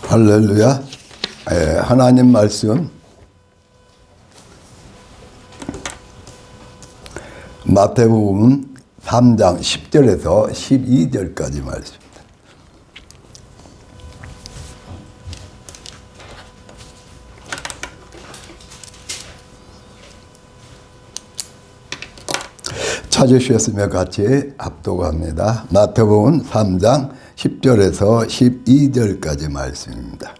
할렐루야. 하나님 말씀 마태복음 3장 10절에서 12절까지 말씀입니다. 찾으셨으면 같이 합독합니다. 마태복음 3장 10절에서 12절까지 말씀입니다.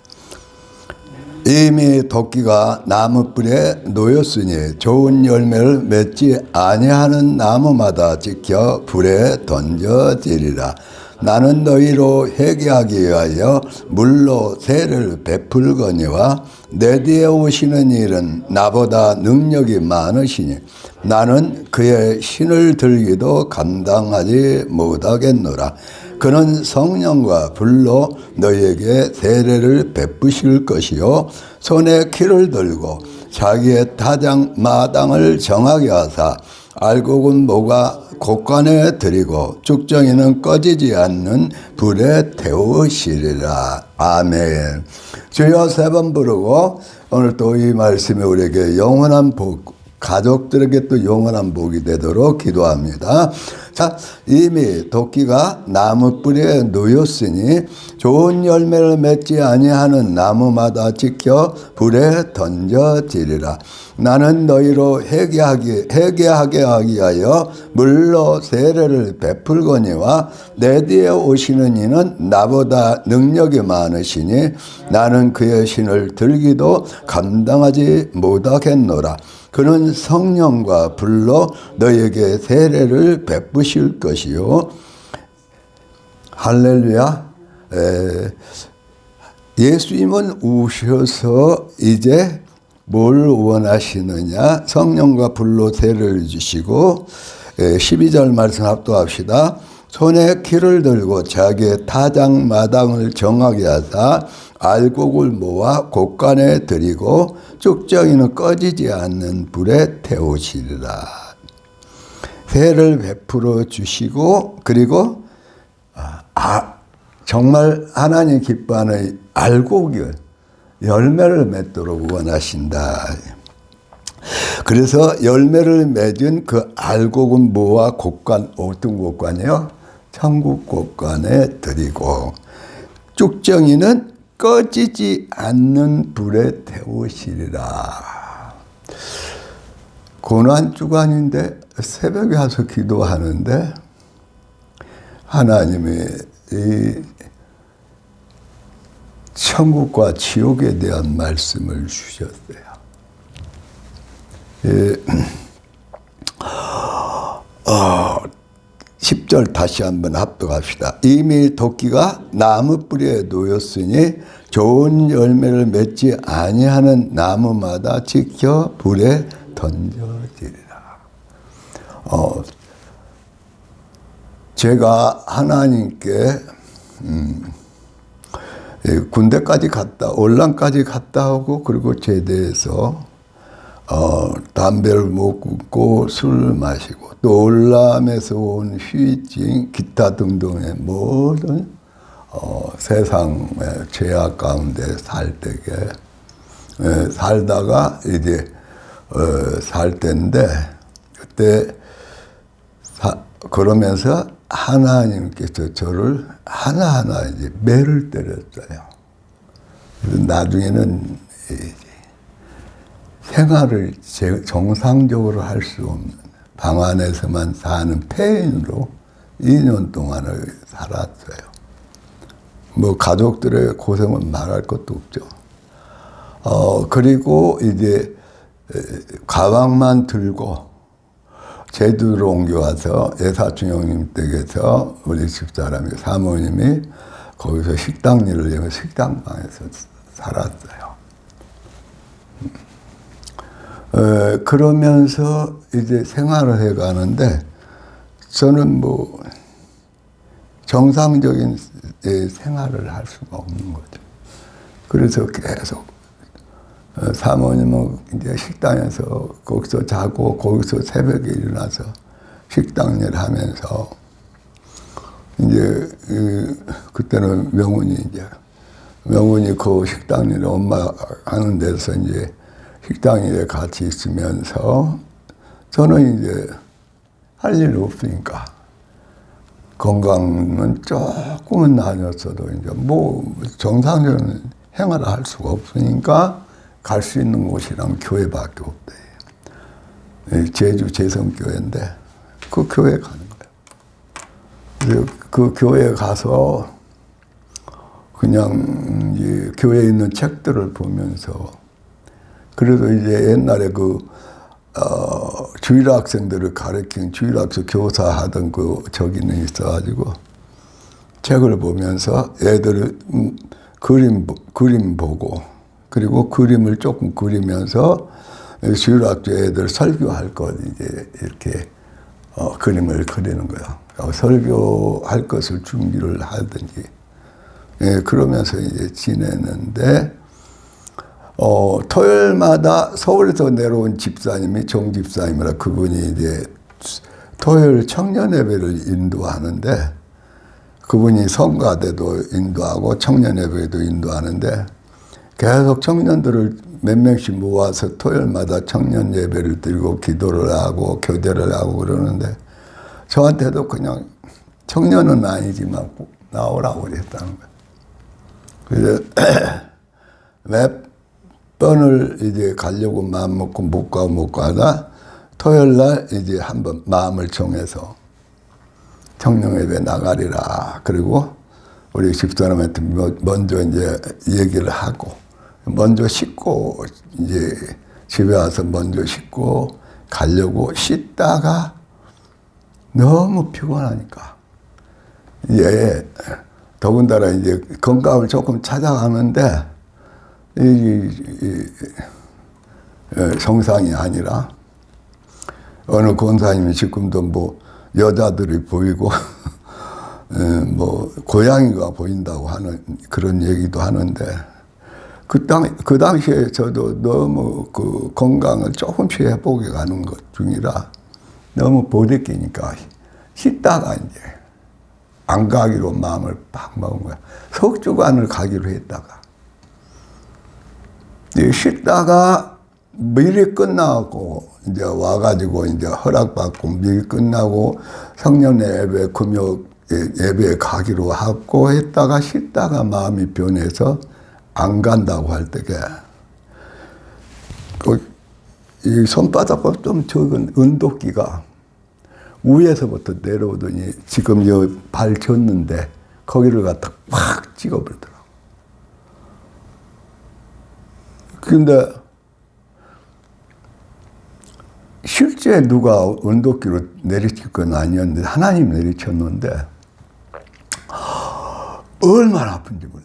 이미 도끼가 나무뿔에 놓였으니 좋은 열매를 맺지 아니하는 나무마다 지켜 불에 던져지리라. 나는 너희로 회개하기 위하여 물로 세를 베풀거니와 내 뒤에 오시는 일은 나보다 능력이 많으시니 나는 그의 신을 들기도 감당하지 못하겠노라. 그는 성령과 불로 너희에게 세례를 베푸실 것이요 손에 키를 들고 자기의 타작 마당을 정하게 하사 알곡은 모가 곳간에 들이고 쭉정이는 꺼지지 않는 불에 태우시리라. 아멘. 주여 세 번 부르고 오늘 또 이 말씀이 우리에게 영원한 복, 가족들에게 또 영원한 복이 되도록 기도합니다. 자, 이미 도끼가 나무 뿌리에 놓였으니 좋은 열매를 맺지 아니하는 나무마다 지켜 불에 던져지리라. 나는 너희로 회개하게 하기 위하여 물로 세례를 베풀거니와 내 뒤에 오시는 이는 나보다 능력이 많으시니 나는 그의 신을 들기도 감당하지 못하겠노라. 그는 성령과 불로 너희에게 세례를 베푸실 것이요. 할렐루야. 예수님은 오셔서 이제 뭘 원하시느냐? 성령과 불로 세례를 주시고 12절 말씀 합독합시다. 손에 키를 들고 자기의 타작 마당을 정하게 하사 알곡을 모아 곳간에 들이고 쭉정이는 꺼지지 않는 불에 태우시리라. 세를 베풀어 주시고 그리고 정말 하나님 기뻐하는 알곡이 열매를 맺도록 원하신다. 그래서 열매를 맺은 그 알곡은 모아 곳간, 어떤 곳간이요? 천국 곳간에 들이고 쭉정이는 꺼지지 않는 불에 태우시리라. 고난 주간인데 새벽에 와서 기도하는데 하나님이 이 천국과 지옥에 대한 말씀을 주셨어요. 10절 다시 한번 합독합시다. 이미 도끼가 나무 뿌리에 놓였으니 좋은 열매를 맺지 아니하는 나무마다 지켜 불에 던져지리라. 제가 하나님께 군대까지 갔다, 올란까지 갔다 오고 그리고 제대해서 담배를 못 끊고 술을 마시고 또 올람에서 온 휴증 기타 등등의 모든 세상의 죄악 가운데 살 때에 살다가 이제 살 때인데 그때 그러면서 하나님께서 저를 하나하나 이제 매를 때렸어요. 그래서 나중에는 생활을 정상적으로 할 수 없는 방 안에서만 사는 폐인으로 2년 동안을 살았어요. 뭐 가족들의 고생은 말할 것도 없죠. 그리고 이제 가방만 들고 제주도로 옮겨와서 예사촌 형님 댁에서 우리 집사람이 사모님이 거기서 식당 일을 해서 식당방에서 살았어요. 그러면서 이제 생활을 해 가는데 저는 뭐 정상적인 생활을 할 수가 없는 거죠. 그래서 계속 사모님은 이제 식당에서 거기서 자고 거기서 새벽에 일어나서 식당 일 하면서 이제 그때는 명훈이 그 식당 일에 엄마 하는 데서 이제 식당 일에 같이 있으면서 저는 이제 할 일 없으니까 건강은 조금은 나아졌어도 이제 뭐 정상적인 생활을 할 수가 없으니까 갈 수 있는 곳이랑 교회밖에 없대. 제주 재성교회인데 그 교회 가는 거예요. 그 교회에 가서 그냥 이 교회에 있는 책들을 보면서 그래도 이제 옛날에 주일 학생들을 가르친 주일학교 교사 하던 저기는 있어가지고 책을 보면서 애들을 그림 보고 그리고 그림을 조금 그리면서 주일학교 애들 설교할 것 이제 이렇게 그림을 그리는 거야. 설교할 것을 준비를 하든지 그러면서 이제 지내는데 토요일마다 서울에서 내려온 집사님이 정집사님이라 그분이 이제 토요일 청년 예배를 인도하는데 그분이 성가대도 인도하고 청년 예배도 인도하는데 계속 청년들을 몇 명씩 모아서 토요일마다 청년 예배를 드리고 기도를 하고 교대를 하고 그러는데 저한테도 그냥 청년은 아니지만 나오라고 그랬다는 거예요. 그래서 몇 번을 이제 가려고 마음 먹고 못 가다 토요일 날 이제 한번 마음을 정해서 청년 예배 나가리라. 그리고 우리 집사람한테 먼저 이제 얘기를 하고 먼저 씻고 이제 집에 와서 먼저 씻고 가려고 씻다가 너무 피곤하니까 더군다나 이제 건강을 조금 찾아가는데 정상이 아니라 어느 권사님이 지금도 뭐 여자들이 보이고 뭐 고양이가 보인다고 하는 그런 얘기도 하는데 그 당시에 저도 너무 그 건강을 조금씩 회복해 가는 것 중이라 너무 보드끼니까 씻다가 이제 안 가기로 마음을 팍 먹은 거야. 석주관을 가기로 했다가 씻다가 미리 끝나고 이제 와가지고 이제 허락받고 미리 끝나고 성년 예배 금요 예배에 가기로 하고 했다가 씻다가 마음이 변해서 안 간다고 할 때게 이 손바닥보다 좀 적은 은도끼가 위에서부터 내려오더니 지금 이 발 쳤는데 거기를 갖다 확 찍어버리더라고. 근데 실제 누가 은도끼로 내리칠 건 아니었는데 하나님 내리쳤는데 얼마나 아픈지 몰라.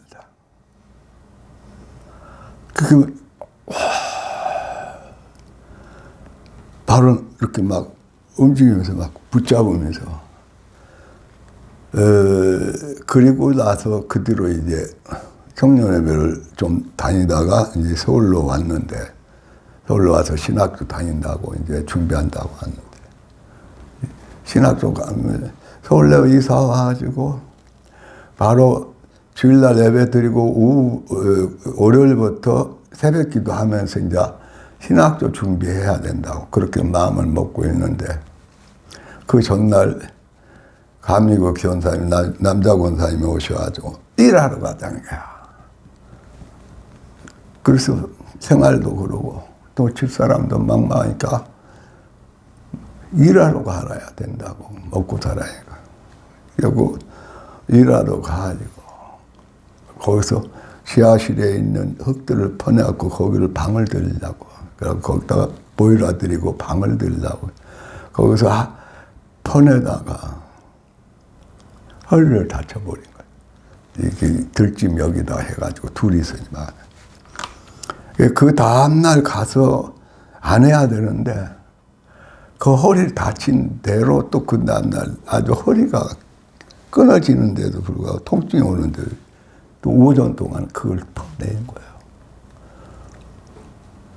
바로 이렇게 막 움직이면서 막 붙잡으면서 그리고 나서 그 뒤로 이제 청년예배를 좀 다니다가 이제 서울로 왔는데 서울로 와서 신학교 다닌다고 이제 준비한다고 하는데 신학교 가면 서울로 이사 와가지고 바로 주일날 예배 드리고 월요일부터 새벽기도 하면서 이제 신학교 준비해야 된다고 그렇게 마음을 먹고 있는데 그 전날 감리교 권사님 남자 권사님이 오셔가지고 일하러 가자는 거야. 그래서 생활도 그러고 또 집사람도 막막하니까 일하러 가야 된다고 먹고 살아야니까. 그리고 일하러 가가지고 거기서 지하실에 있는 흙들을 퍼내갖고 거기를 방을 들이려고 그래서 거기다가 보일러 드리고 방을 들이려고 거기서 퍼내다가 허리를 다쳐버린 거예요. 이게 들짐 여기다 해가지고 둘이서 막. 그 다음날 가서 안 해야 되는데 그 허리를 다친 대로 또 그 다음날 아주 허리가 끊어지는데도 불구하고 통증이 오는데 또 오전 동안 그걸 퍼낸 거예요.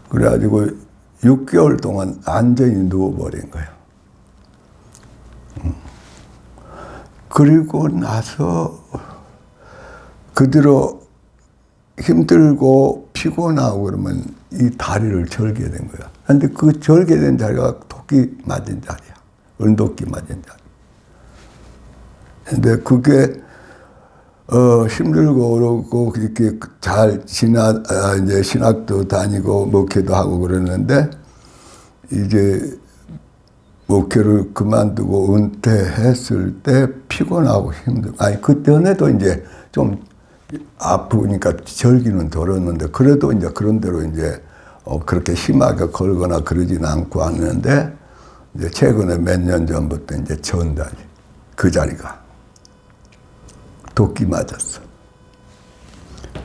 그래가지고 6개월 동안 완전히 누워버린 거예요. 그리고 나서 그대로 힘들고 피곤하고 그러면 이 다리를 절게 된 거야. 근데 그 절게 된 자리가 토끼 맞은 자리야. 은도끼 맞은 자리. 근데 그게 힘들고 어렵고 이렇게 잘 이제 신학도 다니고 목회도 하고 그랬는데 이제 목회를 그만두고 은퇴했을 때 피곤하고 힘들고 아니 그때에도 이제 좀 아프니까 절기는 덜었는데 그래도 이제 그런 대로 이제 그렇게 심하게 걸거나 그러지는 않고 하는데 이제 최근에 몇 년 전부터 이제 전달이 그 자리가 도끼 맞았어.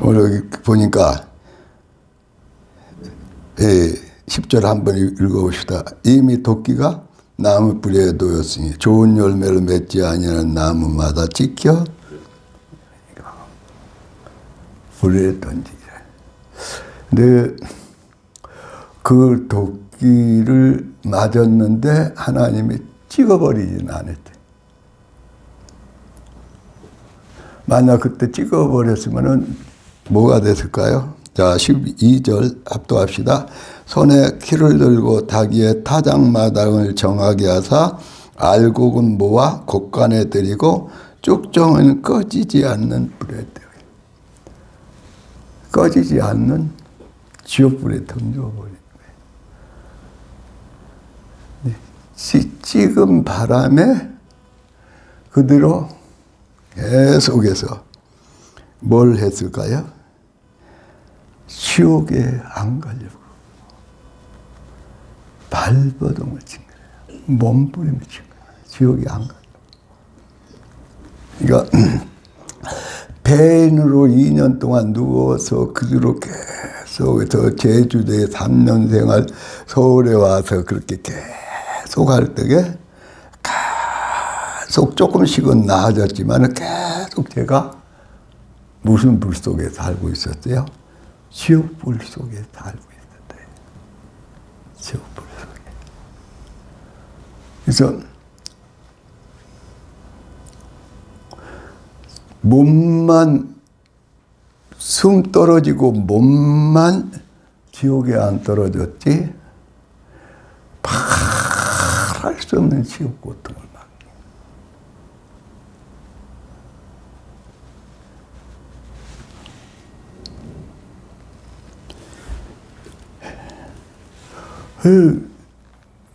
오늘 여기 보니까 10절 한번 읽어봅시다. 이미 도끼가 나무 뿌리에 놓였으니 좋은 열매를 맺지 아니하는 나무마다 찍혀 불에 던지자. 근데 그 도끼를 맞았는데 하나님이 찍어버리지는 않았대. 만약 그때 찍어버렸으면은 뭐가 됐을까요? 자, 12절 압도합시다. 손에 키를 들고 닭이의 타작마당을 정하게 하사 알곡은 모아 곡간에 들이고 쭉정은 꺼지지 않는 불에 들여. 꺼지지 않는 지옥불에 던져버린 거예요. 찍은 바람에 그대로 계속해서 뭘 했을까요? 지옥에 안 가려고 발버둥을 친 거예요. 몸부림을 친 거예요. 지옥에 안 가려고. 그러니까 배인으로 2년 동안 누워서 그대로 계속해서 제주도에 3년 생활 서울에 와서 그렇게 계속 할 때에 계속 조금씩은 나아졌지만 계속 제가 무슨 불 속에 살고 있었어요? 지옥불 속에 살고 있었어요. 지옥불 속에. 그래서 몸만 숨 떨어지고 몸만 지옥에 안 떨어졌지 말할 수 없는 지옥 고통을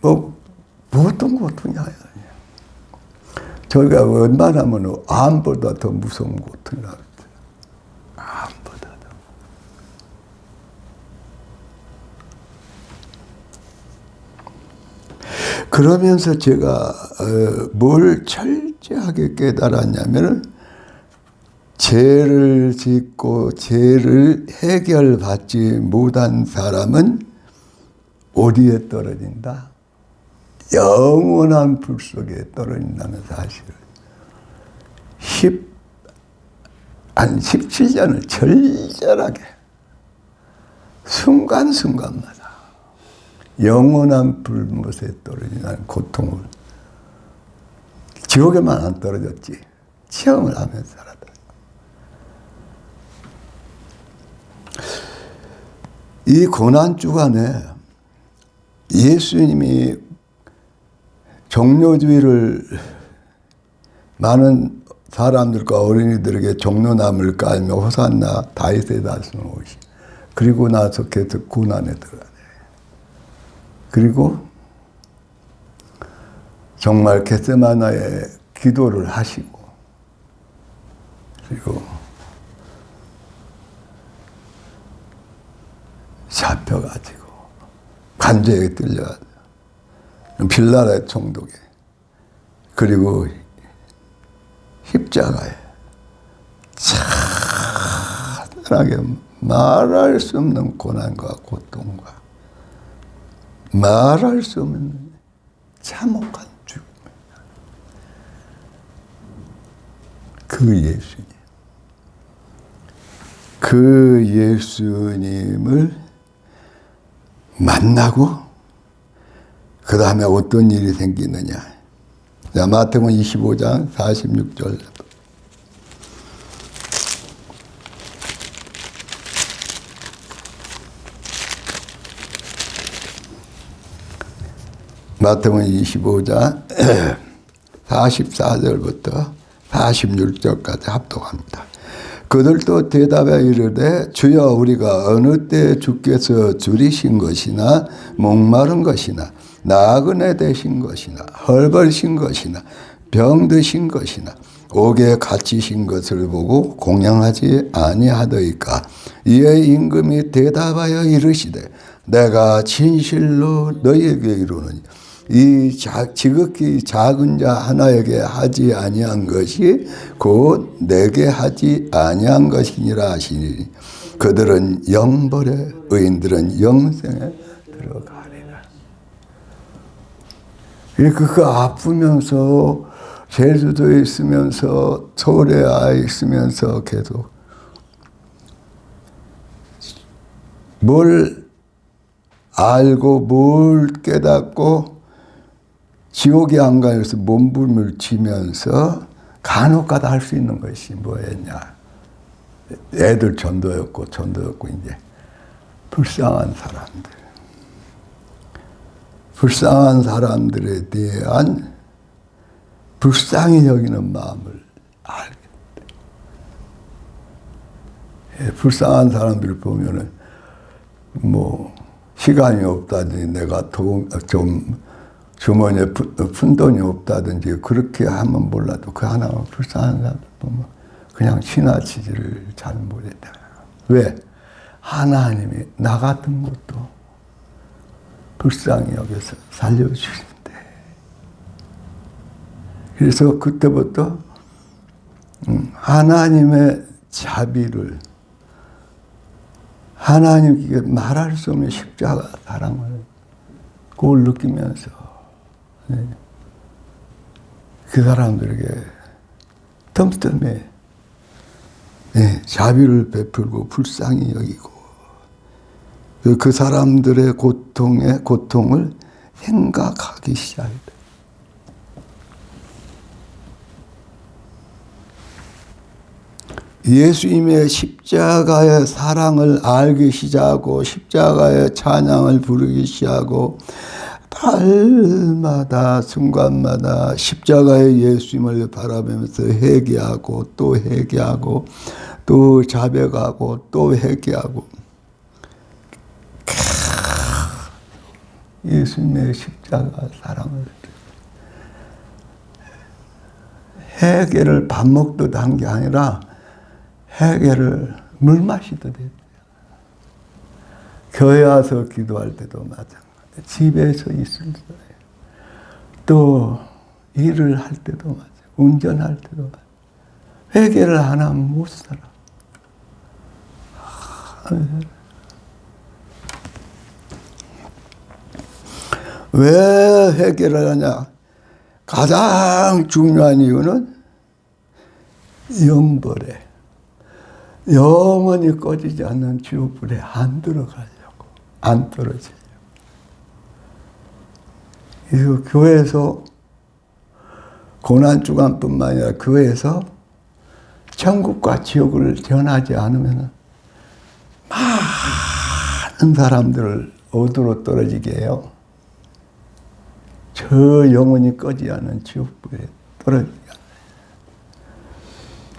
뭐 어떤 고통이 아니야. 저희가 웬만하면 암보다 더 무서운 고통이라고 했어요. 암보다 더. 그러면서 제가 뭘 철저하게 깨달았냐면은 죄를 짓고 죄를 해결받지 못한 사람은 어디에 떨어진다? 영원한 불 속에 떨어진다는 사실을 한 17년을 절절하게 순간순간마다 영원한 불못에 떨어진다는 고통을 지옥에만 안 떨어졌지 체험을 하면서 살았다. 이 고난 주간에 예수님이 종려주일을 많은 사람들과 어린이들에게 종려나무를 깔며 호산나 다윗의 자손 오시. 그리고 나서 계속 고난에 들어가네. 그리고 정말 겟세마나에 기도를 하시고 그리고 잡혀가지고 간제에 뜰려가지고 빌라의 총독에 그리고 십자가에 찬란하게 말할 수 없는 고난과 고통과 말할 수 없는 참혹한 죽음입니다. 그 예수님. 그 예수님을 만나고 그 다음에 어떤 일이 생기느냐. 자, 마태복음 25장 46절. 마태복음 25장 44절부터 46절까지 합독합니다. 그들도 대답하여 이르되 주여 우리가 어느 때 주께서 줄이신 것이나 목마른 것이나 나그네 되신 것이나 헐벗으신 것이나 병드신 것이나 옥에 갇히신 것을 보고 공양하지 아니하더이까. 이에 임금이 대답하여 이르시되 내가 진실로 너희에게 이르노니 이 지극히 작은 자 하나에게 하지 아니한 것이 곧 내게 하지 아니한 것이니라 하시니 그들은 영벌에 의인들은 영생에 들어가리라. 그 아프면서 제주도에 있으면서 서울에 있으면서 계속 뭘 알고 뭘 깨닫고 지옥에 안 가서 몸부림을 치면서 간혹가다 할 수 있는 것이 뭐였냐. 애들 전도였고 이제 불쌍한 사람들. 불쌍한 사람들에 대한 불쌍히 여기는 마음을 알게 돼. 불쌍한 사람들을 보면은 뭐 시간이 없다든지 내가 좀 주머니에 푼 돈이 없다든지 그렇게 하면 몰라도 그 하나만 불쌍한 사람들 보면 그냥 지나치지를 잘 못했다. 왜? 하나님이 나 같은 것도 불쌍히 여겨서 살려주신대. 그래서 그때부터 하나님의 자비를 하나님께 말할 수 없는 십자가 사랑을 그걸 느끼면서 그 사람들에게 틈틈이 자비를 베풀고 불쌍히 여기고 그 사람들의 고통을 생각하기 시작했다. 예수님의 십자가의 사랑을 알기 시작하고 십자가의 찬양을 부르기 시작하고 날마다 순간마다 십자가의 예수님을 바라보면서 회개하고 또 회개하고 또 자백하고 또 회개하고 예수님의 십자가 사랑을 회개를 밥 먹듯 한 게 아니라 회개를 물 마시듯 했어요. 교회 와서 기도할 때도 마찬가지. 집에서 있을 때, 또 일을 할 때도 마찬가지. 운전할 때도 마찬가지. 회개를 안 하면 못 살아. 왜 회개를 하냐? 가장 중요한 이유는 영벌에 영원히 꺼지지 않는 지옥불에 안 들어가려고, 안 떨어지려고. 그래서 교회에서 고난주간뿐만 아니라 교회에서 천국과 지옥을 전하지 않으면 많은 사람들을 어디로 떨어지게 해요? 저 영원히 꺼지지 않는 지옥불에 떨어지게 해요.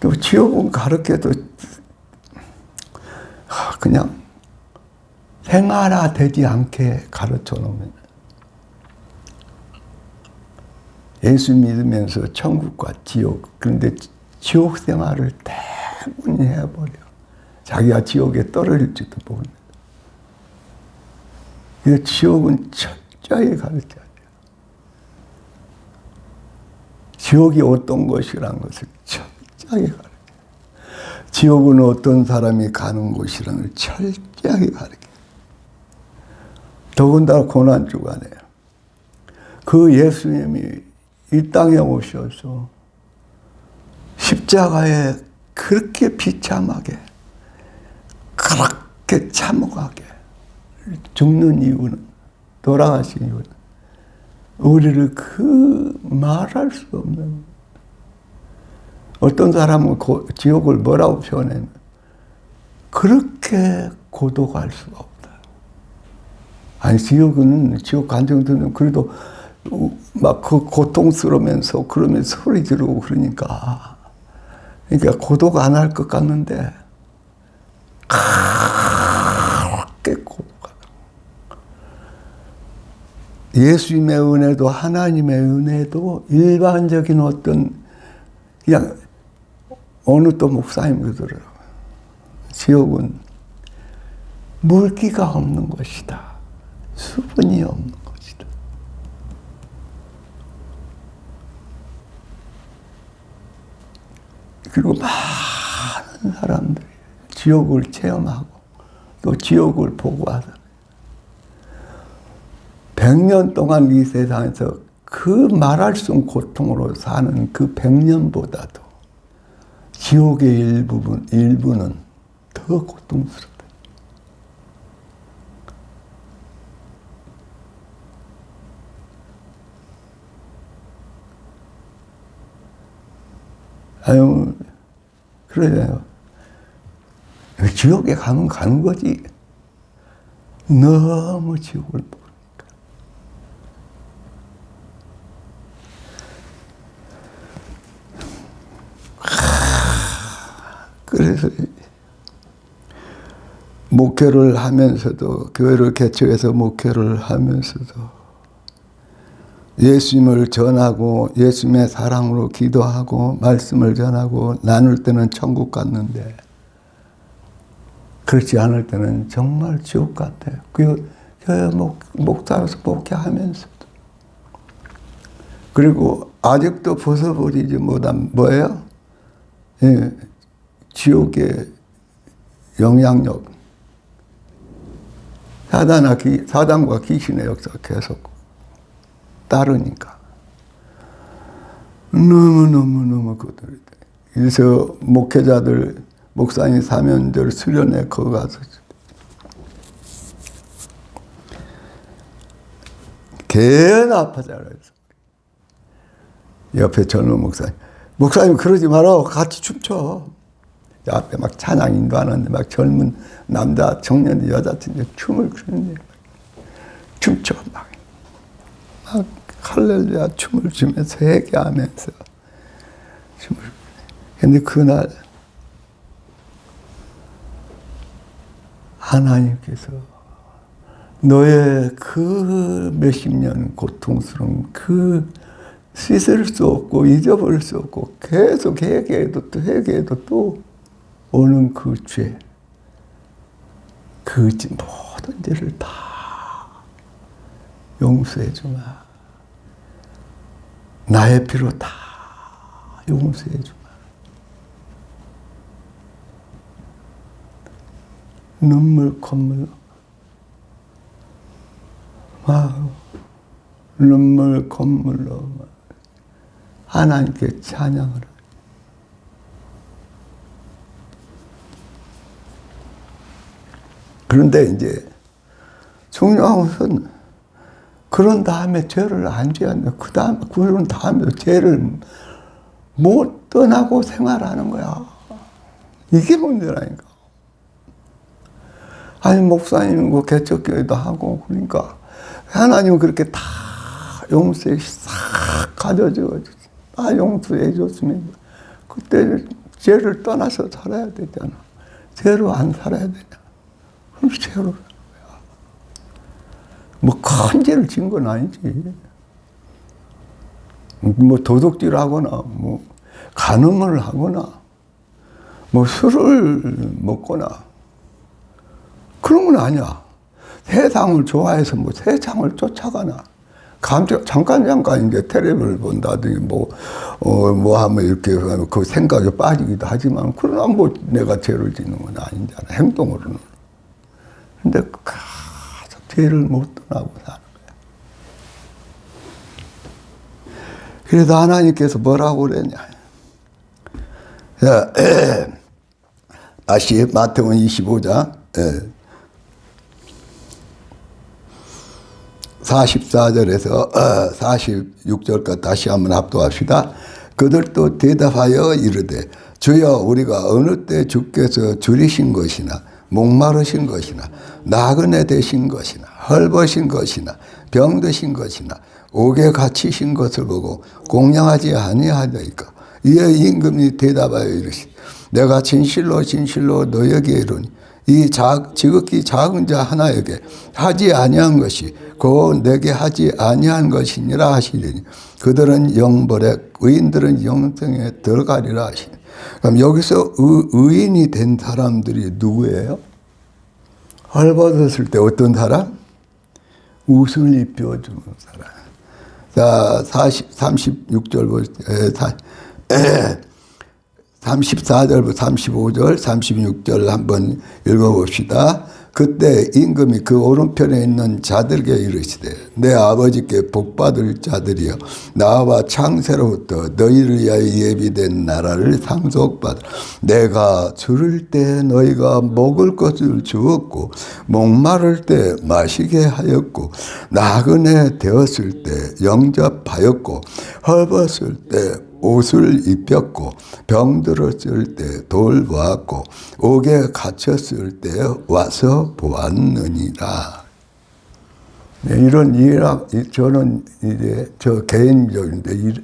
또 지옥은 가르쳐도 그냥 생활화되지 않게 가르쳐 놓으면 예수 믿으면서 천국과 지옥, 그런데 지옥 생활을 대부분 해버려. 자기가 지옥에 떨어질지도 모릅니다. 그래서 지옥은 철저히 가르쳐야 돼요. 지옥이 어떤 것이라는 것을 철저히 가르쳐요. 지옥은 어떤 사람이 가는 곳이라는 걸 철저하게 가르쳐요. 더군다나 고난주간에 그 예수님이 이 땅에 오셔서 십자가에 그렇게 비참하게 그렇게 참혹하게 죽는 이유는, 돌아가신 이유는 우리를 그 말할 수 없는, 어떤 사람은 지옥을 뭐라고 표현하면 그렇게 고독할 수가 없다. 아니 지옥 간정들은 그래도 막 그 고통스러우면서 그러면서 소리 지르고 그러니까 고독 안 할 것 같는데 그렇게 고독하다. 예수님의 은혜도 하나님의 은혜도 일반적인 어떤 그냥 어느 또 목사님 그러더라고요. 지옥은 물기가 없는 것이다. 수분이 없는 것이다. 그리고 많은 사람들이 지옥을 체험하고 또 지옥을 보고 하잖아요. 100년 동안 이 세상에서 그 말할 수 없는 고통으로 사는 그 100년보다도 지옥의 일부는 더 고통스럽다. 아유, 그래요. 지옥에 가면 가는 거지. 너무 지옥을 모르니까. 그래서 목회를 하면서도, 교회를 개척해서 목회를 하면서도 예수님을 전하고 예수님의 사랑으로 기도하고 말씀을 전하고 나눌 때는 천국 갔는데 그렇지 않을 때는 정말 지옥 같아요. 그 교회 목사로서 목회하면서도. 그리고 아직도 벗어버리지 못한 뭐예요? 예, 지옥의 영향력. 사단과 귀신의 역사가 계속 따르니까. 너무 그들이. 그래서 목회자들, 목사님 사면들 수련회 거기 가서 개나 아파잖아요. 옆에 젊은 목사님 그러지 마라. 같이 춤춰. 앞에 막 찬양 인도하는데 막 젊은 남자, 청년, 여자친구 춤을 추는데 춤춰 막 할렐루야 춤을 추면서 회개하면서 춤을. 근데 그날 하나님께서 너의 그 몇십 년 고통스러운 그 씻을 수 없고 잊어버릴 수 없고 계속 회개해도 또 오는 그 죄, 그 모든 죄를 다 용서해 주마. 나의 피로 다 용서해 주마. 눈물 콧물로 눈물 콧물로 하나님께 찬양을. 그런데 이제 중요한 것은 그런 다음에 죄를 안 지었네. 그런 다음에 죄를 못 떠나고 생활하는 거야. 이게 문제라니까. 아니 목사님 그 개척교회도 하고 그러니까 하나님은 그렇게 다 용서해 싹 가져줘가지고 다 용서해 줬으면 그때 죄를 떠나서 살아야 되잖아. 죄로 안 살아야 되냐. 그럼 죄로 뭐 큰 죄를 진 건 아니지. 뭐 도둑질 하거나 뭐 간음을 하거나 뭐 술을 먹거나 그런 건 아니야. 세상을 좋아해서 뭐 세상을 쫓아가나. 잠깐 이제 텔레비를 본다든지 뭐 하면 이렇게 그 생각에 빠지기도 하지만 그러나 뭐 내가 죄를 짓는 건 아니잖아. 행동으로는. 근데 계속 죄를 못 떠나고 사는 거야. 그래서 하나님께서 뭐라고 그랬냐. 자, 다시 마태복음 25장 44절에서 46절까지 다시 한번 합독합시다. 그들도 대답하여 이르되 주여 우리가 어느 때 주께서 줄이신 것이나 목마르신 것이나 나그네 되신 것이나 헐벗은 것이나 병드신 것이나 옥에 갇히신 것을 보고 공양하지 아니하더이까. 이에 임금이 대답하여 이르시되 내가 진실로 진실로 너에게 이르니 이 지극히 작은 자 하나에게 하지 아니한 것이 곧 내게 하지 아니한 것이니라 하시리니 그들은 영벌에 의인들은 영생에 들어가리라 하시니. 그럼 여기서 의인이 된 사람들이 누구예요? 헐벗었을 때 어떤 사람? 옷을 입혀주는 사람. 자, 36절 보세요. 34절부터 35절, 36절 한번 읽어봅시다. 그때 임금이 그 오른편에 있는 자들에게 이르시되 내 아버지께 복받을 자들이여 나와 창세로부터 너희를 위하여 예비된 나라를 상속받으라. 내가 줄을 때 너희가 먹을 것을 주었고 목마를 때 마시게 하였고 나그네 되었을 때 영접하였고 헐벗을 때 옷을 입혔고 병들었을 때 돌보았고 옥에 갇혔을 때 와서 보았느니라. 네, 이런 저는 이제 저 개인적인데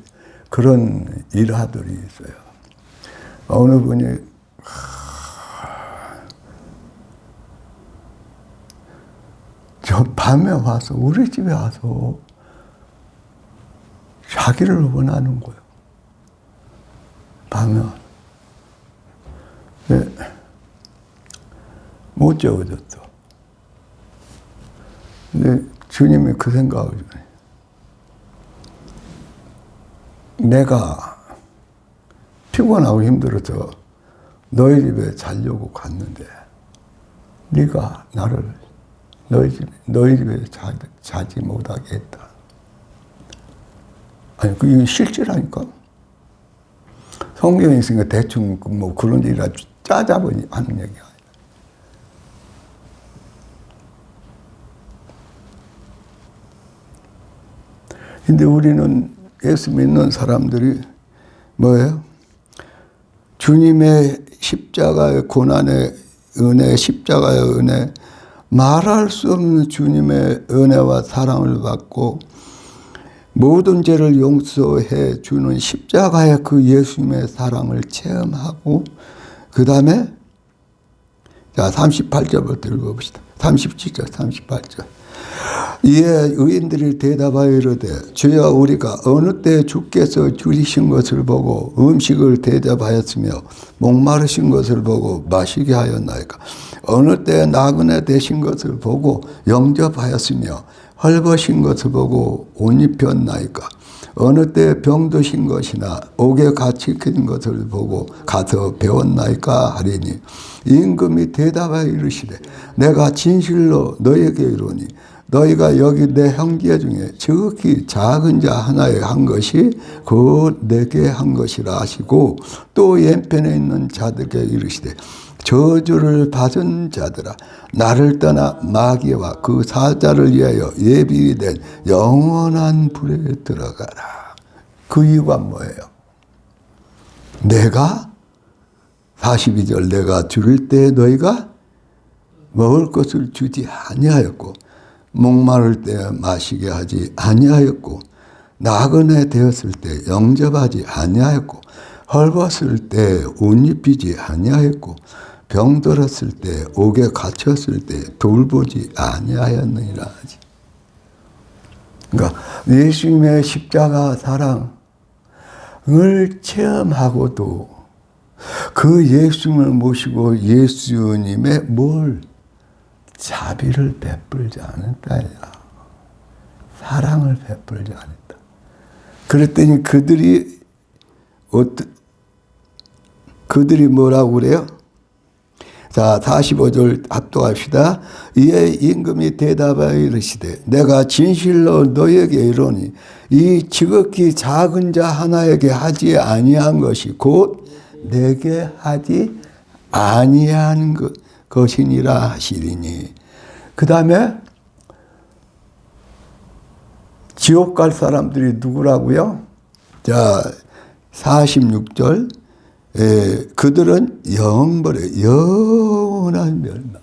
그런 일화들이 있어요. 어느 분이 저 밤에 와서 우리 집에 와서 자기를 원하는 거예요. 밤에 네. 못 재워줬어. 근데 주님이 그 생각을 해요. 내가 피곤하고 힘들어서 너희 집에 자려고 갔는데 네가 나를 너희 집에 자지 못하게 했다. 아니 그게 실제라니까. 성경에 있으니까 대충 뭐 그런 일이라 짜잡은 하는 얘기야. 근데 우리는 예수 믿는 사람들이 뭐예요? 주님의 십자가의 고난의 은혜, 십자가의 은혜, 말할 수 없는 주님의 은혜와 사랑을 받고 모든 죄를 용서해 주는 십자가의 그 예수님의 사랑을 체험하고 그 다음에 자 38절부터 읽어봅시다. 37절 38절 이에 의인들이 대답하여 이르되 주여 우리가 어느 때 주께서 줄이신 것을 보고 음식을 대접하였으며 목마르신 것을 보고 마시게 하였나이까. 어느 때 나그네 되신 것을 보고 영접하였으며 헐벗은 것을 보고 옷 입혔나이까. 어느 때 병드신 것이나 옥에 갇힌 것을 보고 가서 배웠나이까 하리니 임금이 대답하여 이르시되 내가 진실로 너에게 이르노니 너희가 여기 내 형제 중에 지극히 작은 자 하나에 한 것이 곧 내게 한 것이라 하시고 또 왼편에 있는 자들에게 이르시되 저주를 받은 자들아 나를 떠나 마귀와 그 사자를 위하여 예비된 영원한 불에 들어가라. 그 이유가 뭐예요? 내가 42절 내가 줄일 때 너희가 먹을 것을 주지 아니하였고 목마를 때 마시게 하지 아니하였고 나그네 되었을 때 영접하지 아니하였고 헐벗을 때 옷 입히지 아니하였고 병들었을 때 옥에 갇혔을 때 돌보지 아니하였느니라 하지. 그러니까 예수님의 십자가 사랑을 체험하고도 그 예수님을 모시고 예수님의 뭘 자비를 베풀지 않았다야. 사랑을 베풀지 않았다. 그랬더니 그들이 뭐라고 그래요? 자, 45절 합독합시다. 이에 임금이 대답하여 이르시되 내가 진실로 너에게 이르노니 이 지극히 작은 자 하나에게 하지 아니한 것이 곧 내게 하지 아니한 것이니라 하시리니. 그 다음에 지옥 갈 사람들이 누구라고요? 자, 46절 그들은 영벌에 영원한 멸망,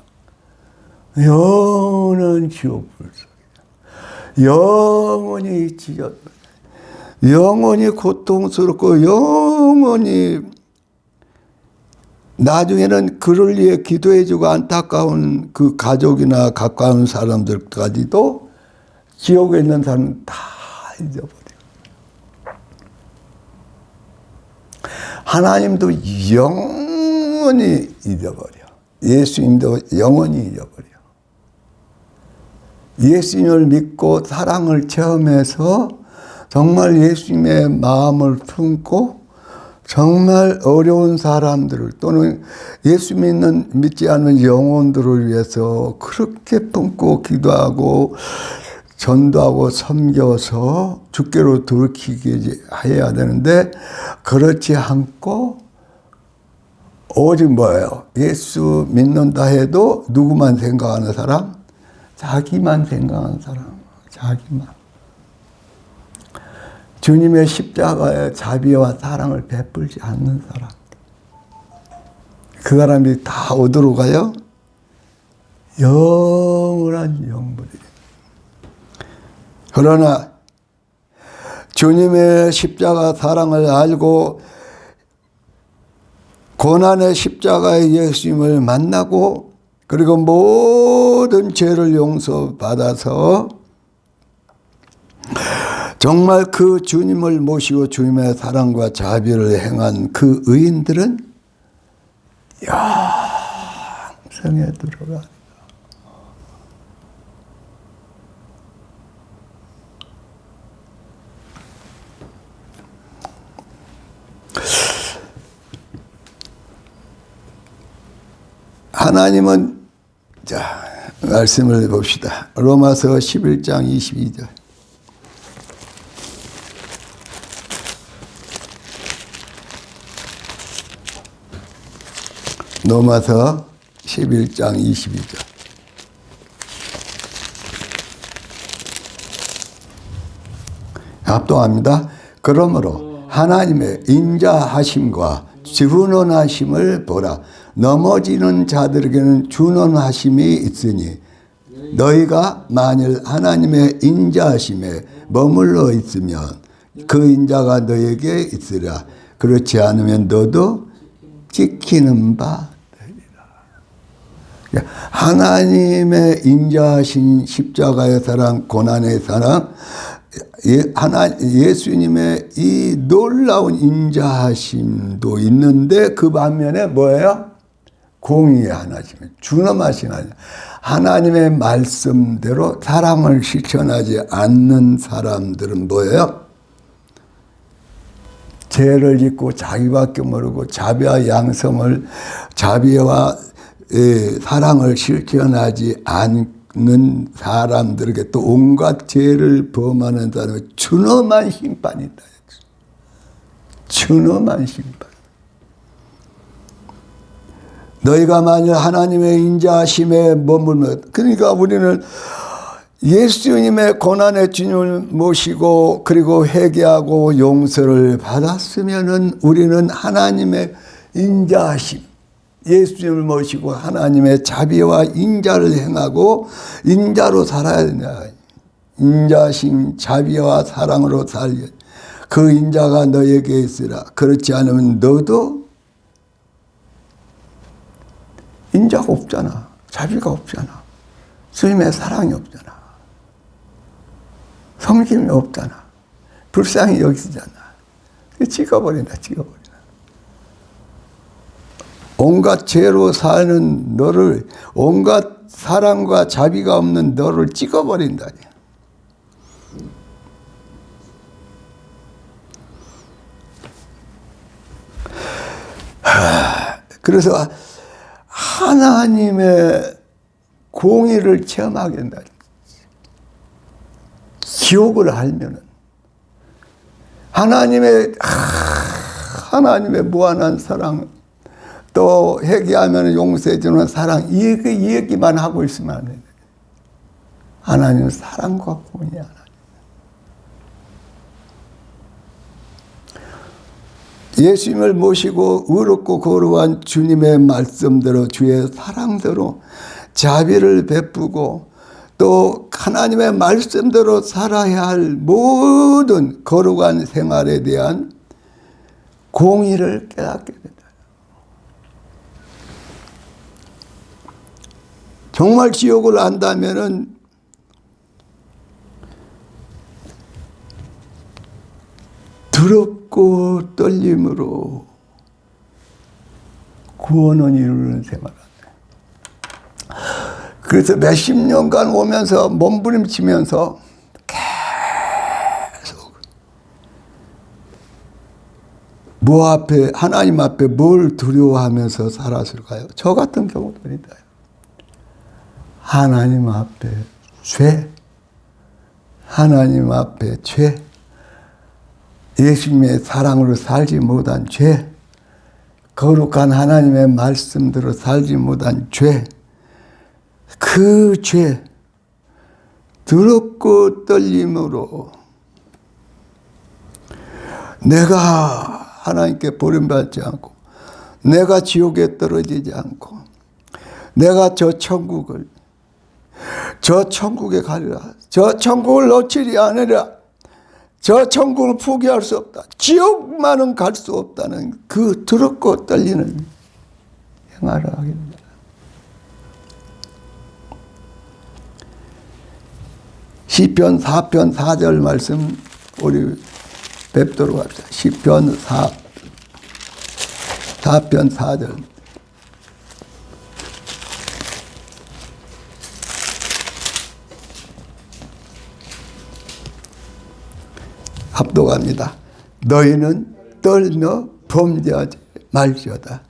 영원한 지옥불 속에 영원히 지져, 영원히 고통스럽고 영원히 나중에는 그를 위해 기도해주고 안타까운 그 가족이나 가까운 사람들까지도 지옥에 있는 사람은 다 잊어버려. 하나님도 영원히 잊어버려. 예수님도 영원히 잊어버려. 예수님을 믿고 사랑을 체험해서 정말 예수님의 마음을 품고 정말 어려운 사람들을 또는 예수 믿지 않는 영혼들을 위해서 그렇게 품고 기도하고 전도하고 섬겨서 주께로 돌이키게 해야 되는데 그렇지 않고 오직 뭐예요? 예수 믿는다 해도 누구만 생각하는 사람? 자기만 생각하는 사람. 자기만. 주님의 십자가의 자비와 사랑을 베풀지 않는 사람. 그 사람이 다 어디로 가요? 영원한 영물이. 그러나 주님의 십자가 사랑을 알고 고난의 십자가의 예수님을 만나고 그리고 모든 죄를 용서받아서 정말 그 주님을 모시고 주님의 사랑과 자비를 행한 그 의인들은 영생에 들어가. 하나님은 자 말씀을 봅시다. 로마서 11장 22절. 로마서 11장 22절. 합동합니다. 그러므로 하나님의 인자하심과 준원하심을 보라. 넘어지는 자들에게는 준원하심이 있으니 너희가 만일 하나님의 인자하심에 머물러 있으면 그 인자가 너에게 있으라. 그렇지 않으면 너도 지키는 바 되리라. 하나님의 인자하신 십자가의 사랑, 고난의 사랑, 예수님의 이 놀라운 인자하심도 있는데 그 반면에 뭐예요? 공의의 하나님, 준엄하신 하나님. 하나님의 말씀대로 사랑을 실천하지 않는 사람들은 뭐예요? 죄를 짓고 자기밖에 모르고 자비와 양성을, 자비와 사랑을 실천하지 않는 사람들에게 또 온갖 죄를 범하는 사람에 준엄한 심판이 있다. 준엄한 심판. 너희가 만일 하나님의 인자하심에 머물면, 그러니까 우리는 예수님의 고난의 주님을 모시고 그리고 회개하고 용서를 받았으면은 우리는 하나님의 인자하심, 예수님을 모시고 하나님의 자비와 인자를 행하고 인자로 살아야 된다. 인자심, 자비와 사랑으로 살려. 그 인자가 너에게 있으라. 그렇지 않으면 너도 인자가 없잖아. 자비가 없잖아. 주님의 사랑이 없잖아. 섬김이 없잖아. 불쌍히 여기잖아. 찍어버린다. 찍어버린다. 온갖 죄로 사는 너를, 온갖 사랑과 자비가 없는 너를 찍어버린다니. 그래서 하나님의 공의를 체험하게 된다. 기억을 알면은 하나님의 무한한 사랑, 또 회개하면 용서해 주는 사랑, 이 얘기만 하고 있으면 안 돼. 하나님은 사랑과 공의 하나님. 예수님을 모시고 의롭고 거룩한 주님의 말씀대로, 주의 사랑대로 자비를 베푸고 또 하나님의 말씀대로 살아야 할 모든 거룩한 생활에 대한 공의를 깨닫게 된다. 정말 지옥을 안다면은 두렵고 떨림으로 구원을 이루는 생활을 한다. 그래서 몇십 년간 오면서 몸부림치면서 계속 뭐 앞에, 하나님 앞에 뭘 두려워하면서 살았을까요? 저 같은 경우도 있다. 하나님 앞에 죄, 하나님 앞에 죄, 예수님의 사랑으로 살지 못한 죄, 거룩한 하나님의 말씀대로 살지 못한 죄, 그 죄, 두렵고 떨림으로 내가 하나님께 버림받지 않고, 내가 지옥에 떨어지지 않고, 내가 저 천국에 가리라, 저 천국을 놓치리 아니라, 저 천국을 포기할 수 없다, 지옥만은 갈 수 없다는 그 두렵고 떨리는 생활을 하게 됩니다. 시편 4편 4절 말씀 우리 뵙도록 합시다. 시편 4편 4절. 합독합니다. 너희는 떨며 범죄하지 말지어다.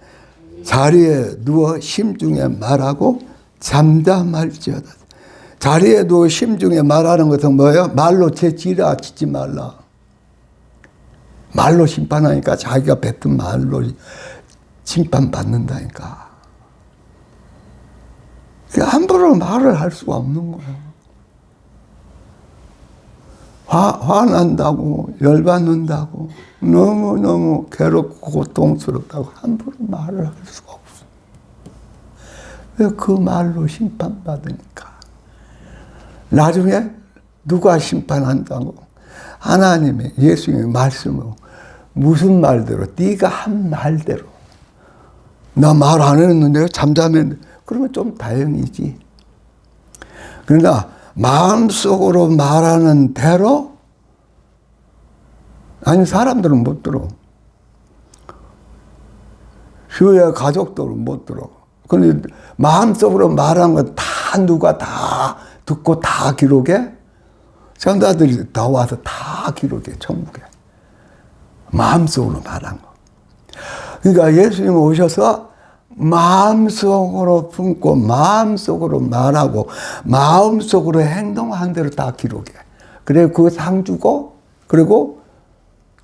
자리에 누워 심중에 말하고 잠잠할지어다. 자리에 누워 심중에 말하는 것은 뭐예요? 말로 지지지 말라. 말로 심판하니까 자기가 뱉은 말로 심판받는다니까. 함부로 말을 할 수가 없는 거야. 화난다고, 열받는다고, 너무너무 괴롭고 고통스럽다고 함부로 말을 할 수가 없어. 왜 그 말로 심판받으니까. 나중에 누가 심판한다고? 하나님의, 예수님의 말씀으로. 무슨 말대로? 네가 한 말대로. 나 말 안 했는데 잠잠했는데. 그러면 좀 다행이지. 그러나 마음속으로 말하는 대로, 아니 사람들은 못 들어. 주위의 가족들은 못 들어. 그런데 마음속으로 말하는 건 다 누가 다 듣고 다 기록해? 전사들이 다 와서 다 기록해, 천국에. 마음속으로 말한 거. 그러니까 예수님 오셔서 마음속으로 품고 마음속으로 말하고 마음속으로 행동한 대로 다 기록해. 그래 그 상 주고 그리고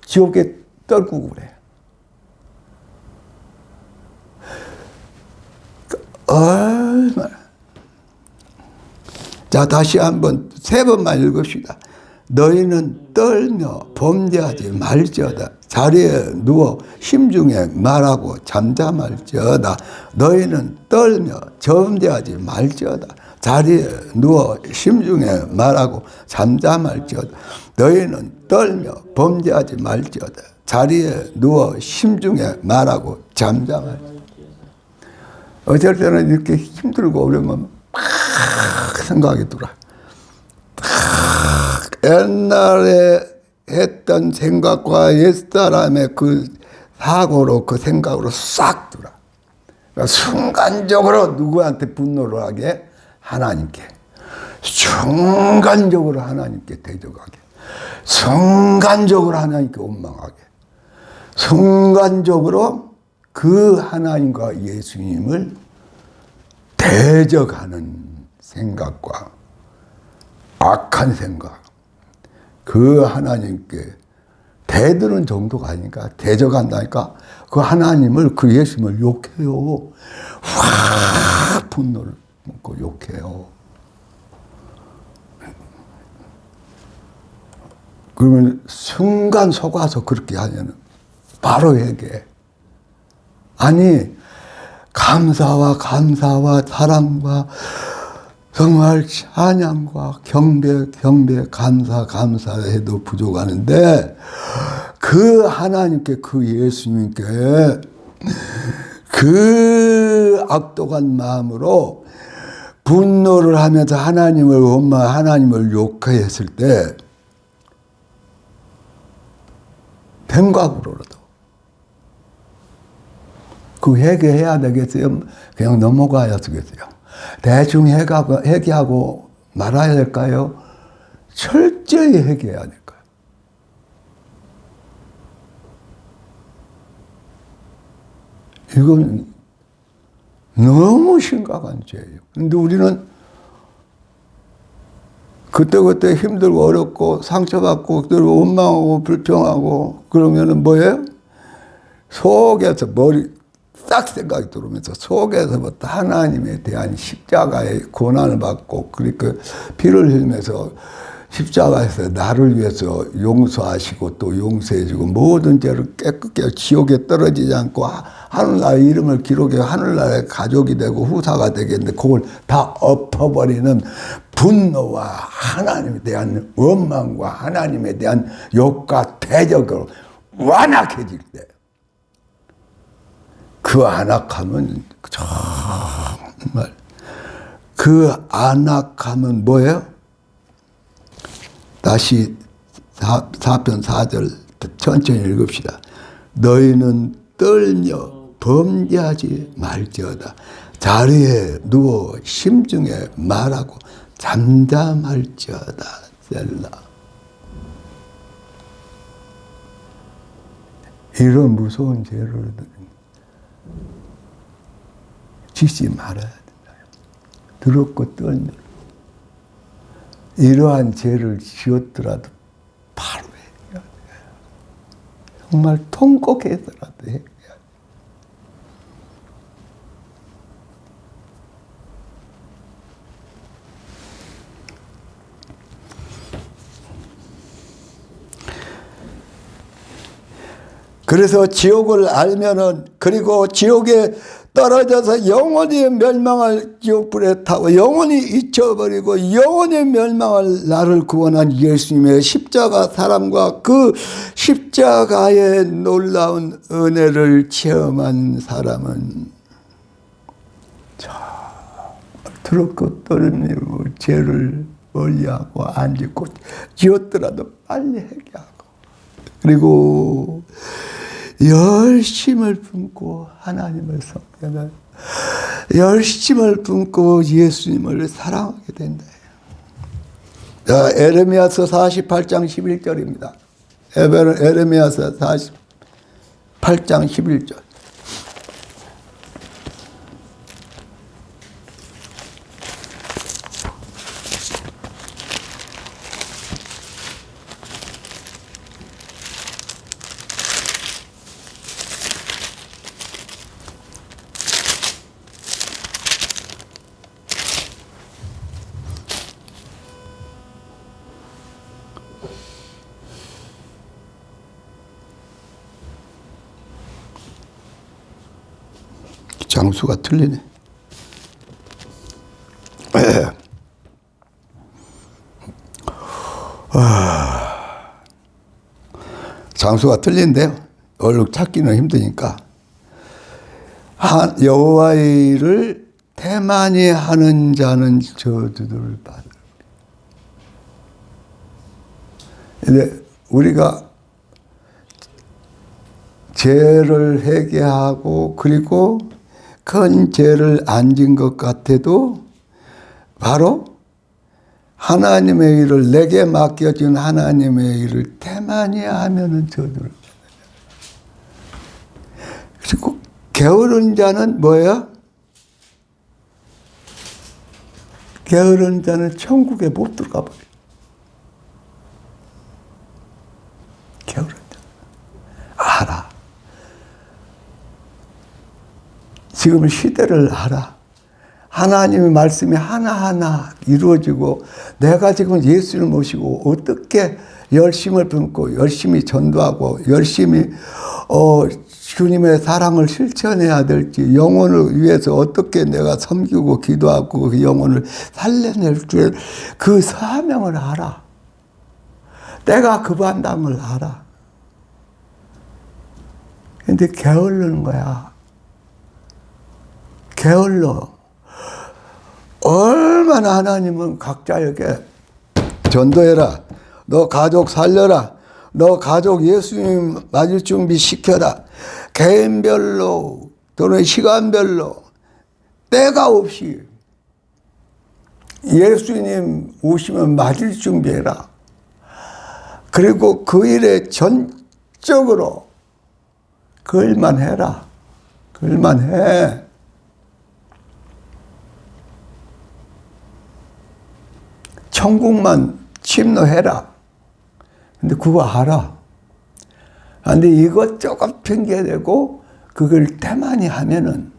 지옥에 떨구고 그래. 얼마나. 자, 다시 한번 세 번만 읽읍시다. 너희는 떨며 범죄하지 말지어다. 자리에 누워 심중에 말하고 잠잠할지어다. 너희는 떨며 범죄하지 말지어다. 자리에 누워 심중에 말하고 잠잠할지어다. 너희는 떨며 범죄하지 말지어다. 자리에 누워 심중에 말하고 잠잠할지어다. 어쩔 때는 이렇게 힘들고 어려우면 막 생각이 들어. 옛날에 했던 생각과 옛사람의 그 사고로 그 생각으로 싹 들어. 그러니까 순간적으로 누구한테 분노를 하게? 하나님께. 순간적으로 하나님께 대적하게. 순간적으로 하나님께 원망하게. 순간적으로 그 하나님과 예수님을 대적하는 생각과 악한 생각, 그 하나님께 대드는 정도가 아니니까, 대적한다니까, 그 하나님을, 그 예수님을 욕해요. 확 분노를 먹고 욕해요. 그러면 순간 속아서 그렇게 하면 바로 회개. 아니, 감사와 사랑과 정말 찬양과 경배, 감사해도 부족하는데 그 하나님께, 그 예수님께 그 악독한 마음으로 분노를 하면서 하나님을 욕했을 때 생각으로라도 그 회개해야 되겠어요? 그냥 넘어가야 되겠어요? 대충 회개하고 말아야 될까요? 철저히 회개해야 될까요? 이건 너무 심각한 죄예요. 근데 우리는 그때 힘들고 어렵고 상처받고 그리고 원망하고 불평하고 그러면은 뭐예요? 속에서 머리 딱 생각이 들어오면서 속에서부터 하나님에 대한 십자가의 고난을 받고 그러니까 피를 흘리면서 십자가에서 나를 위해서 용서하시고 또 용서해주고 모든 죄를 깨끗게 지옥에 떨어지지 않고 하늘나라의 이름을 기록해 하늘나라의 가족이 되고 후사가 되겠는데 그걸 다 엎어버리는 분노와 하나님에 대한 원망과 하나님에 대한 욕과 대적으로 완악해질 때 그 안악함은 정말 그 안악함은 뭐예요? 다시 4편 4절 천천히 읽읍시다. 너희는 떨며 범죄하지 말지어다. 자리에 누워 심중에 말하고 잠잠할지어다. 셀라. 이런 무서운 죄를 짓지 말아야 된다. 더럽고 떨며 이러한 죄를 지었더라도 바로 해야 돼. 정말 통곡해서라도 해야 돼. 그래서 지옥을 알면은 그리고 지옥에 떨어져서 영원히 멸망할 지옥불에 타고 영원히 잊혀버리고 영원히 멸망할 나를 구원한 예수님의 십자가 사랑과 그 십자가의 놀라운 은혜를 체험한 사람은 더럽고 떨리고 죄를 멀리하고 안 짓고 지었더라도 빨리 회개하고 그리고 열심을 품고 하나님을 섬기는 열심을 품고 예수님을 사랑하게 된다. 자, 에레미야서 48장 11절입니다. 에레미야서 48장 11절. 장수가 틀리네. 장수가 틀린데요. 얼룩 찾기는 힘드니까. 여호와의 일을 태만히 하는 자는 저주를 받을. 근데 우리가 죄를 회개하고 그리고 큰 죄를 안 진 것 같아도 바로 하나님의 일을 내게 맡겨준 하나님의 일을 태만히 하면은 저주를 받아요. 그리고 게으른 자는 뭐예요? 게으른 자는 천국에 못 들어가 버려요. 게으른 자. 알아. 지금 시대를 알아. 하나님의 말씀이 하나하나 이루어지고 내가 지금 예수를 모시고 어떻게 열심을 품고 열심히 전도하고 열심히 주님의 사랑을 실천해야 될지, 영혼을 위해서 어떻게 내가 섬기고 기도하고 그 영혼을 살려낼 줄 그 사명을 알아. 내가 그 반담을 알아. 근데 게으르는 거야. 게을러. 얼마나 하나님은 각자에게 전도해라. 너 가족 살려라. 너 가족 예수님 맞을 준비 시켜라. 개인별로 또는 시간별로 때가 없이 예수님 오시면 맞을 준비해라. 그리고 그 일에 전적으로 그 일만 해라. 그 일만 해. 천국만 침노해라. 근데 그거 알아. 근데 이것저것 핑계대고 그걸 때만이 하면은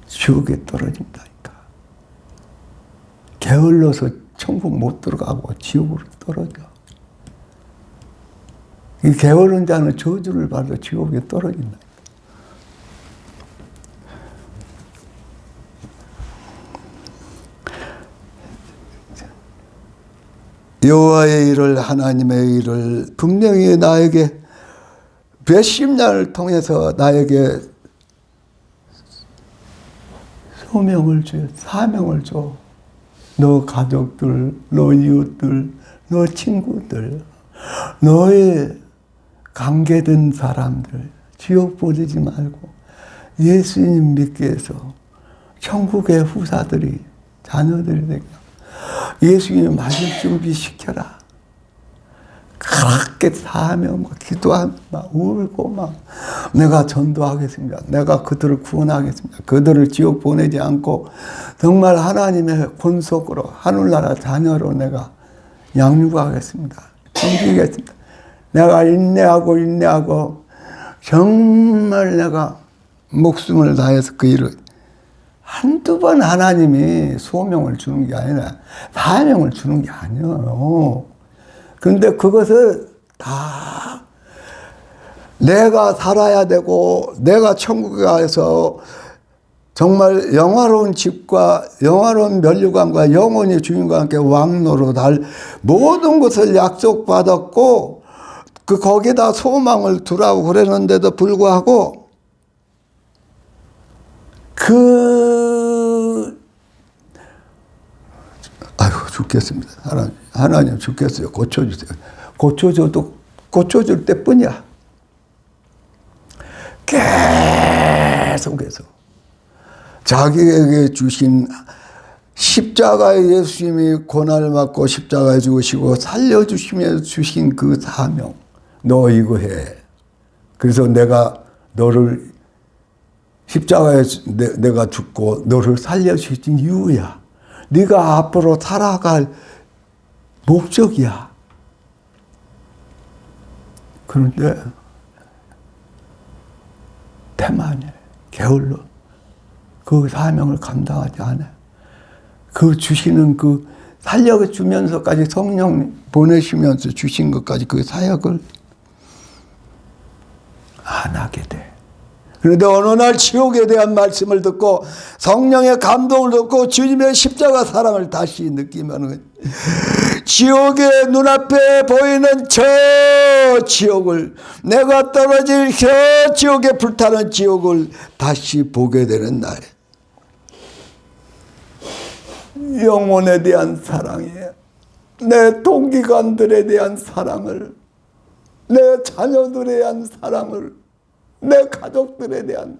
지옥에 떨어진다니까. 게을러서 천국 못 들어가고 지옥으로 떨어져. 이 게으른 자는 저주를 받아 지옥에 떨어진다. 여호와의 일을, 하나님의 일을 분명히 나에게 몇십 년을 통해서 나에게 소명을 줘, 사명을 줘. 너 가족들, 너 이웃들, 너 친구들, 너의 관계된 사람들 지옥 보내지 말고 예수님 믿게 해서 천국의 후사들이, 자녀들이 되게 예수님 맞을 준비 시켜라. 그렇게 사하면 막 기도하면 막 울고 막 내가 전도하겠습니다. 내가 그들을 구원하겠습니다. 그들을 지옥 보내지 않고 정말 하나님의 권속으로 하늘나라 자녀로 내가 양육하겠습니다. 섬기겠습니다. 내가 인내하고 정말 내가 목숨을 다해서 그 일을 한두 번 하나님이 소명을 주는 게 아니라 사명을 주는 게 아니에요. 그런데 그것을 다 내가 살아야 되고 내가 천국에 가서 정말 영화로운 집과 영화로운 면류관과 영원히 주님과 함께 왕노로 날 모든 것을 약속받았고 거기다 소망을 두라고 그랬는데도 불구하고 아이고 죽겠습니다. 하나님 죽겠어요. 고쳐주세요. 고쳐줘도 고쳐줄 때뿐이야. 계속해서 자기에게 주신 십자가에 예수님이 고난을 받고 십자가에 죽으시고 살려주시면서 주신 그 사명, 너 이거 해. 그래서 내가 너를 십자가에 내가 죽고 너를 살려주신 이유야. 네가 앞으로 살아갈 목적이야. 그런데 태만해. 게을러. 그 사명을 감당하지 않아. 그 주시는 그 살려주면서까지 성령 보내시면서 주신 것까지 그 사역을 안 하게 돼. 그런데 어느 날 지옥에 대한 말씀을 듣고 성령의 감동을 듣고 주님의 십자가 사랑을 다시 느끼면 지옥의 눈앞에 보이는 저 지옥을, 내가 떨어질 저 지옥에 불타는 지옥을 다시 보게 되는 날, 영혼에 대한 사랑이에요. 내 동기관들에 대한 사랑을, 내 자녀들에 대한 사랑을, 내 가족들에 대한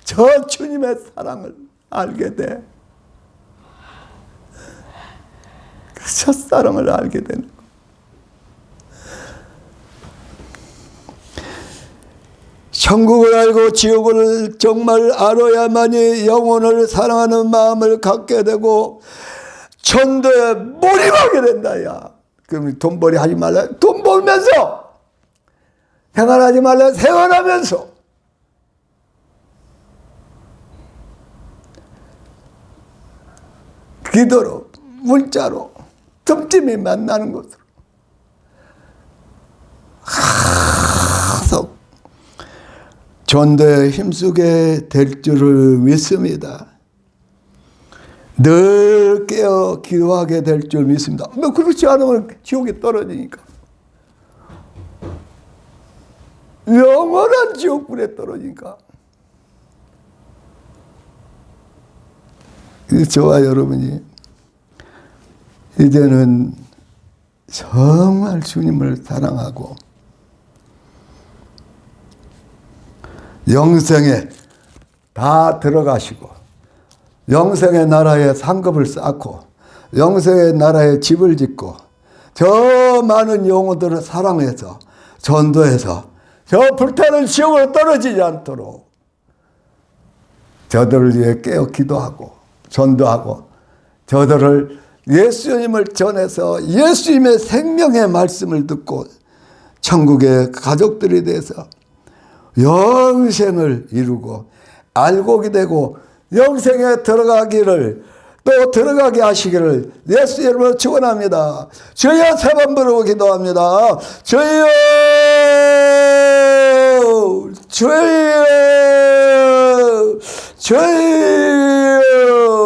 저 주님의 사랑을 알게 돼. 그 첫사랑을 알게 되는 거. 천국을 알고 지옥을 정말 알아야만이 영혼을 사랑하는 마음을 갖게 되고 전도에 몰입하게 된다. 야. 그럼 돈벌이 하지 말라. 돈 벌면서 생활하지 말라. 생활하면서 기도로, 문자로, 틈틈이 만나는 것으로 계속 전도에 힘쓰게 될 줄을 믿습니다. 늘 깨어 기도하게 될 줄 믿습니다. 뭐 그렇지 않으면 지옥에 떨어지니까. 영원한 지옥불에 떨어지니까. 저와 여러분이 이제는 정말 주님을 사랑하고 영생에 다 들어가시고 영생의 나라에 상급을 쌓고 영생의 나라에 집을 짓고 저 많은 영혼들을 사랑해서 전도해서 저 불타는 지옥으로 떨어지지 않도록 저들을 위해 깨어 기도하고 전도하고 저들을 예수님을 전해서 예수님의 생명의 말씀을 듣고 천국의 가족들이 돼서 영생을 이루고 알곡이 되고 영생에 들어가기를 또 들어가게 하시기를 예수 이름으로 축원합니다. 주여 세 번 부르고 기도합니다. 주여 주여 주여